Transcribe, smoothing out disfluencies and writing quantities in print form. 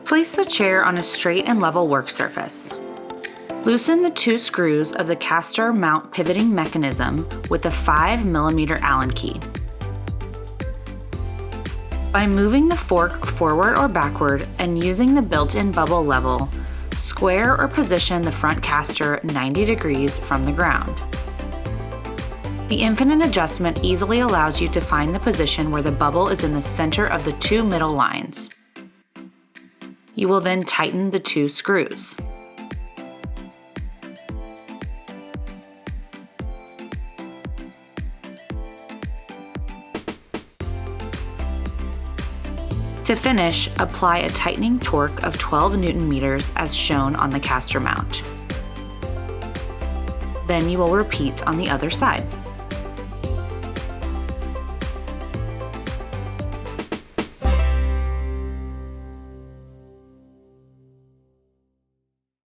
Place the chair on a straight and level work surface. Loosen the 2 screws of the caster mount pivoting mechanism with a 5mm Allen key. By moving the fork forward or backward and using the built-in bubble level, square or position the front caster 90 degrees from the ground. The infinite adjustment easily allows you to find the position where the bubble is in the center of the 2 middle lines. You will then tighten the 2 screws. To finish, apply a tightening torque of 12 Newton-meters as shown on the caster mount. Then you will repeat on the other side.